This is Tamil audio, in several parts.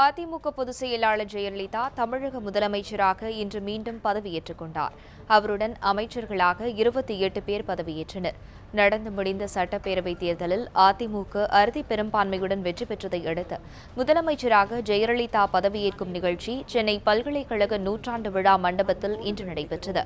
அதிமுக பொதுச் செயலாளர் ஜெயலலிதா தமிழக முதலமைச்சராக இன்று மீண்டும் பதவியேற்றுக் கொண்டார். அவருடன் அமைச்சர்களாக 28 பேர் பதவியேற்றனர். நடந்து முடிந்த சட்டப்பேரவைத் தேர்தலில் அதிமுக அறுதி பெரும்பான்மையுடன் வெற்றி பெற்றதை அடுத்து முதலமைச்சராக ஜெயலலிதா பதவியேற்கும் நிகழ்ச்சி சென்னை பல்கலைக்கழக நூற்றாண்டு விழா மண்டபத்தில் இன்று நடைபெற்றது.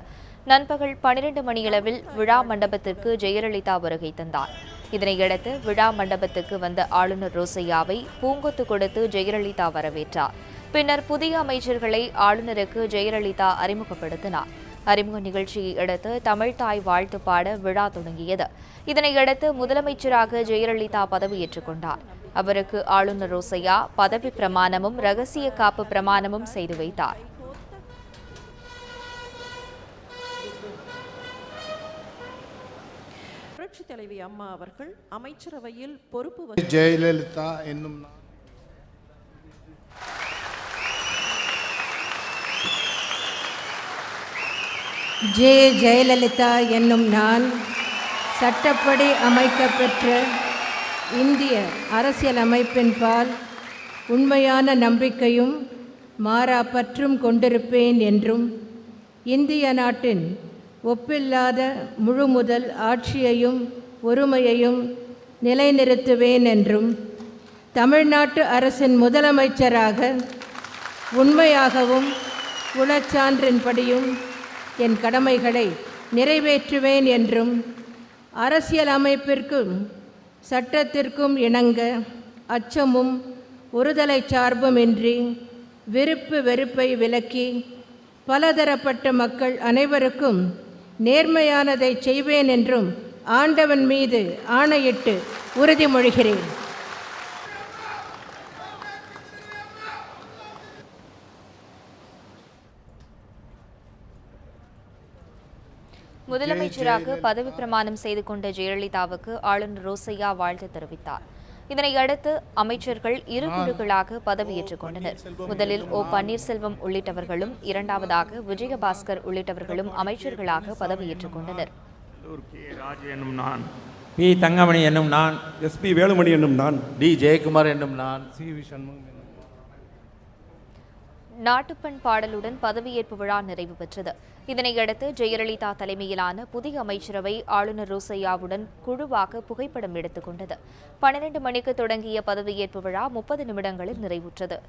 நண்பகல் 12 மணியளவில் விழா மண்டபத்திற்கு ஜெயலலிதா வருகை தந்தார். இதனையடுத்து விழா மண்டபத்துக்கு வந்த ஆளுநர் ரோசையாவை பூங்கொத்து கொடுத்து ஜெயலலிதா வரவேற்றார். பின்னர் புதிய அமைச்சர்களை ஆளுநருக்கு ஜெயலலிதா அறிமுகப்படுத்தினார். அறிமுக நிகழ்ச்சியை அடுத்து தமிழ்தாய் வாழ்த்து பாட விழா தொடங்கியது. இதனையடுத்து முதலமைச்சராக ஜெயலலிதா பதவியேற்றுக் கொண்டார். அவருக்கு ஆளுநர் ரோசையா பதவி பிரமாணமும் ரகசிய காப்பு பிரமாணமும் செய்து வைத்தார். புரட்சி தலைவி அம்மா அவர்கள் அமைச்சரவையில் பொறுப்பு ஜெயலலிதா என்னும் ஜெயலலிதா என்னும் நான் சட்டப்படி அமைக்கப்பெற்ற இந்திய அரசியலமைப்பின் பால் உண்மையான நம்பிக்கையும் மாறா பற்றும் கொண்டிருப்பேன் என்றும் இந்திய நாட்டின் ஒப்பில்லாத முழுமுதல் ஆட்சியையும் ஒருமையையும் நிலைநிறுத்துவேன் என்றும் தமிழ்நாட்டு அரசின் முதலமைச்சராக உண்மையாகவும் குணச்சான்றின்படியும் என் கடமைகளை நிறைவேற்றுவேன் என்றும் அரசியல் அமைப்பிற்கும் சட்டத்திற்கும் இணங்க அச்சமும் ஒருதலை சார்புமின்றி விருப்பு வெறுப்பை விலக்கி பலதரப்பட்ட மக்கள் அனைவருக்கும் நேர்மையானதை செய்வேன் என்றும் ஆண்டவன் மீது ஆணையிட்டு உறுதிமொழிகிறேன். முதலமைச்சராக பதவி பிரமாணம் செய்து கொண்ட ஜெயலலிதாவுக்கு ஆளுநர் ரோசையா வாழ்த்து தெரிவித்தார். இதனையடுத்து அமைச்சர்கள் இரு குழுக்களாக பதவியேற்றுக் கொண்டனர். முதலில் ஓ பன்னீர்செல்வம் உள்ளிட்டவர்களும் இரண்டாவதாக விஜயபாஸ்கர் உள்ளிட்டவர்களும் அமைச்சர்களாக பதவியேற்றுக் கொண்டனர். பி தங்கமணி என்னும் நான், SP வேலுமணி என்னும் நான், டி ஜெயக்குமார் என்னும் நான், CV சண்முகம் நாட்டுப்பண் பாடலுடன் பதவியேற்பு விழா நிறைவு பெற்றது. இதனையடுத்து ஜெயலலிதா தலைமையிலான புதிய அமைச்சரவை ஆளுநர் ரோசையாவுடன் குழுவாக புகைப்படம் எடுத்துக் கொண்டது. 12 மணிக்கு தொடங்கிய பதவியேற்பு விழா 30 நிமிடங்களில் நிறைவுற்றது.